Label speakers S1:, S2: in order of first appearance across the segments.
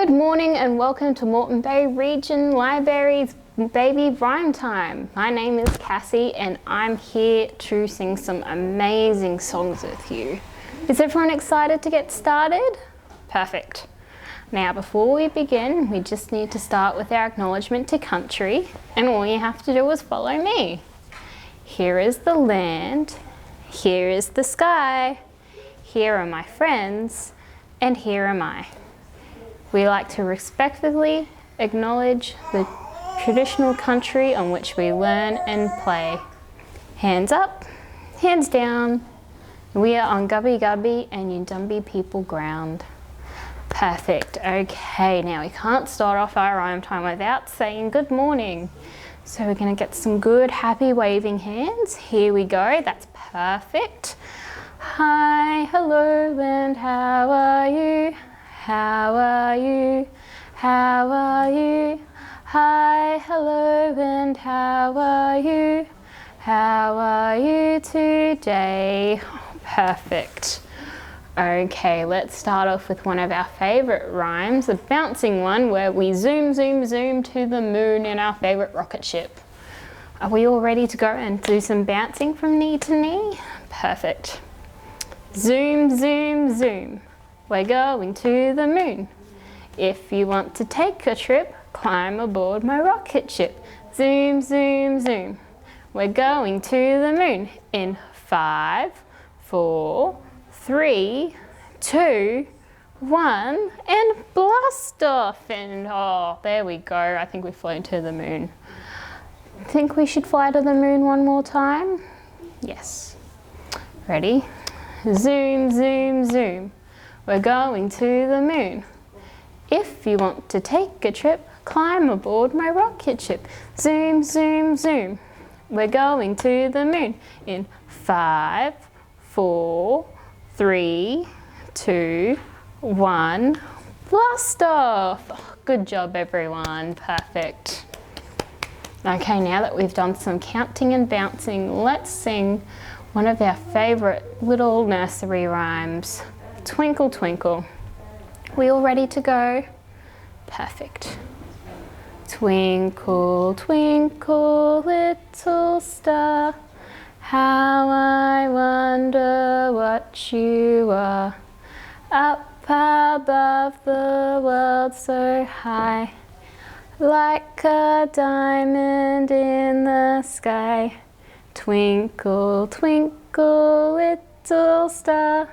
S1: Good morning and welcome to Moreton Bay Region Library's Baby Rhyme Time. My name is Cassie and I'm here to sing some amazing songs with you. Is everyone excited to get started? Perfect. Now before we begin, we just need to start with our acknowledgement to country, and all you have to do is follow me. Here is the land, here is the sky, here are my friends, and here am I. We like to respectfully acknowledge the traditional country on which we learn and play. Hands up, hands down. We are on Gubby Gubby and Yindumbi people ground. Perfect. Okay, now we can't start off our rhyme time without saying good morning. So we're going to get some good happy waving hands. Here we go. That's perfect. Hi, hello, and how are you? How are you? How are you? Hi, hello, and how are you? How are you today? Perfect. Okay, let's start off with one of our favourite rhymes, a bouncing one where we zoom, zoom, zoom to the moon in our favourite rocket ship. Are we all ready to go and do some bouncing from knee to knee? Perfect. Zoom, zoom, zoom. We're going to the moon. If you want to take a trip, climb aboard my rocket ship. Zoom, zoom, zoom. We're going to the moon in 5, 4, 3, 2, 1, and blast off. And oh, there we go. I think we've flown to the moon. Think we should fly to the moon one more time? Yes. Ready? Zoom, zoom, zoom. We're going to the moon. If you want to take a trip, climb aboard my rocket ship. Zoom, zoom, zoom. We're going to the moon in 5, 4, 3, 2, 1. Blast off! Oh, good job, everyone. Perfect. Okay, now that we've done some counting and bouncing, let's sing one of our favourite little nursery rhymes. Twinkle, twinkle. We all ready to go? Perfect. Twinkle, twinkle, little star, how I wonder what you are. Up above the world so high, like a diamond in the sky. Twinkle, twinkle, little star,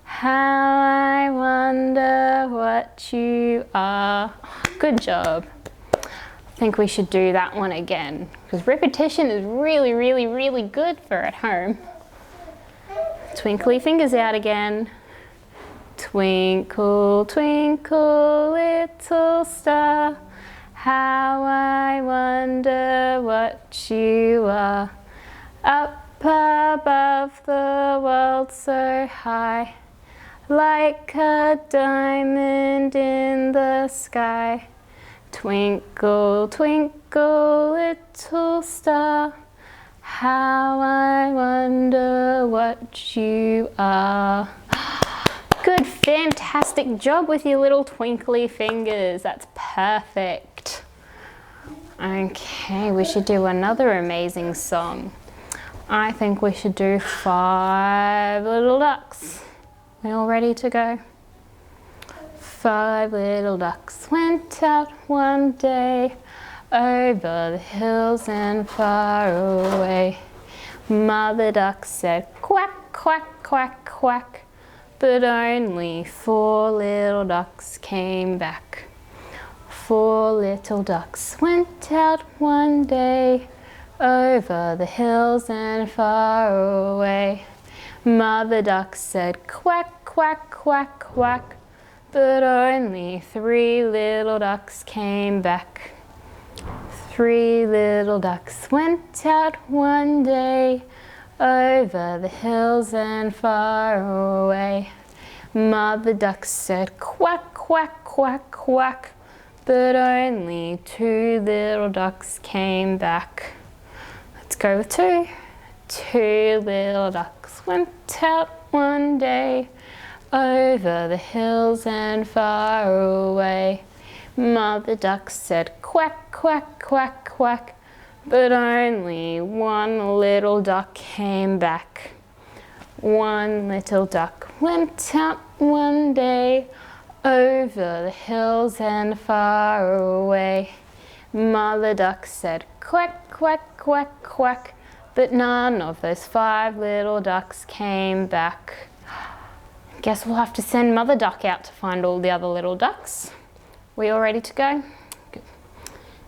S1: how I wonder what you are. Good job. I think we should do that one again because repetition is really, really, really good for at home. Twinkly fingers out again. Twinkle, twinkle, little star, how I wonder what you are. Up above the world so high, like a diamond in the sky. Twinkle, twinkle, little star, how I wonder what you are. Good, fantastic job with your little twinkly fingers. That's perfect. Okay, we should do another amazing song. I think we should do 5 little ducks. We all ready to go? 5 little ducks went out one day, over the hills and far away. Mother duck said quack, quack, quack, quack, but only 4 little ducks came back. 4 little ducks went out one day, over the hills and far away. Mother duck said quack, quack, quack, quack, but only 3 little ducks came back. 3 little ducks went out one day, over the hills and far away. Mother duck said quack, quack, quack, quack, but only 2 little ducks came back. Let's go with 2. 2 little ducks went out one day, over the hills and far away. Mother duck said quack, quack, quack, quack, but only one little duck came back. One little duck went out one day, over the hills and far away. Mother duck said quack, quack, quack, quack, but none of those 5 little ducks came back. Guess we'll have to send Mother duck out to find all the other little ducks. We all ready to go? Good.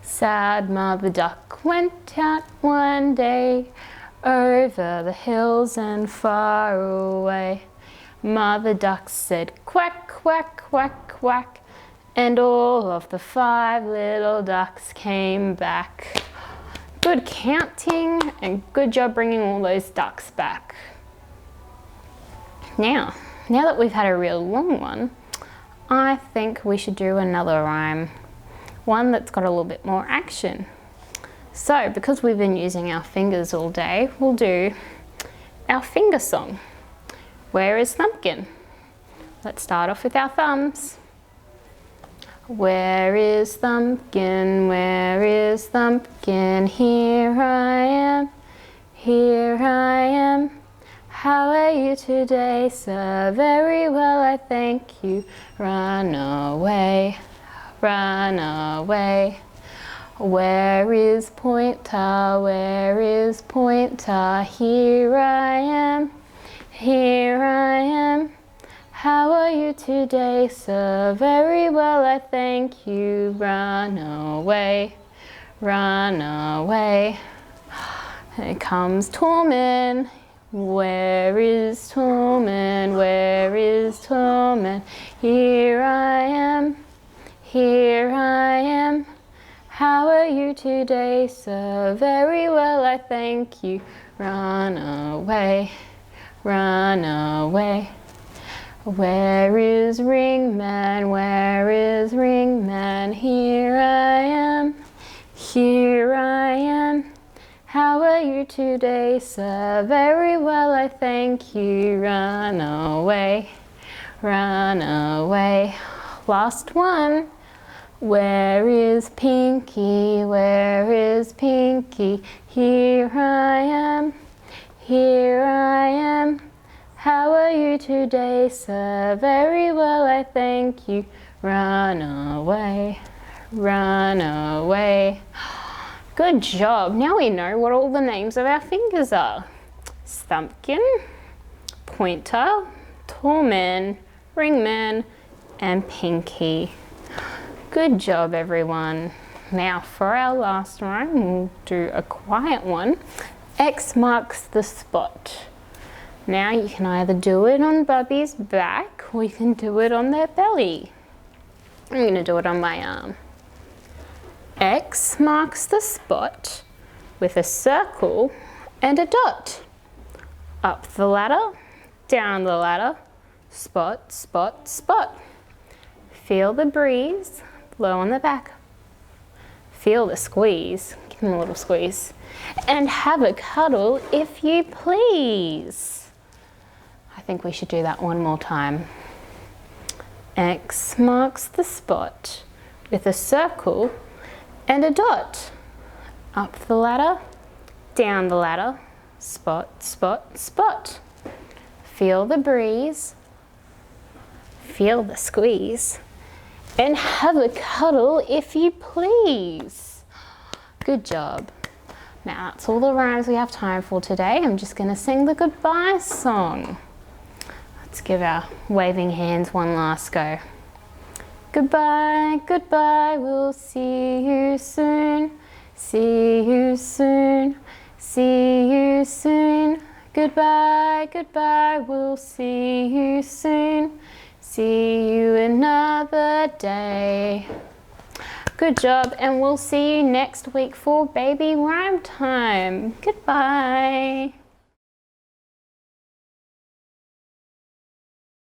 S1: Sad Mother duck went out one day, over the hills and far away. Mother duck said quack, quack, quack, quack, and all of the 5 little ducks came back. Good counting and good job bringing all those ducks back. Now that we've had a real long one, I think we should do another rhyme. One that's got a little bit more action. So, because we've been using our fingers all day, we'll do our finger song. Where is Thumbkin? Let's start off with our thumbs. Where is Thumbkin? Where is Thumbkin? Here I am, here I am. How are you today, sir? Very well, I thank you. Run away, run away. Where is Pointer? Where is Pointer? Here I am, here I am. How are you today, sir? Very well, I thank you. Run away, run away. Here comes Tormin. Where is Tormin? Where is Tormin? Here I am, here I am. How are you today, sir? Very well, I thank you. Run away, run away. Where is Ringman? Where is Ringman? Here I am, here I am. How are you today, sir? Very well, I thank you. Run away, run away. Last one. Where is Pinky? Where is Pinky? Here I am, here I am. How are you today, sir? Very well, I thank you. Run away, run away. Good job. Now we know what all the names of our fingers are. Thumbkin, Pointer, Tormin, Ringman, and Pinky. Good job, everyone. Now for our last rhyme, we'll do a quiet one. X marks the spot. Now you can either do it on Bubby's back or you can do it on their belly. I'm going to do it on my arm. X marks the spot with a circle and a dot. Up the ladder, down the ladder, spot, spot, spot. Feel the breeze blow on the back. Feel the squeeze, give them a little squeeze. And have a cuddle if you please. I think we should do that one more time. X marks the spot with a circle and a dot. Up the ladder, down the ladder, spot, spot, spot. Feel the breeze, feel the squeeze, and have a cuddle if you please. Good job. Now that's all the rhymes we have time for today. I'm just going to sing the goodbye song. Let's give our waving hands one last go. Goodbye, goodbye, we'll see you soon. See you soon, see you soon. Goodbye, goodbye, we'll see you soon. See you another day. Good job, and we'll see you next week for baby rhyme time. Goodbye.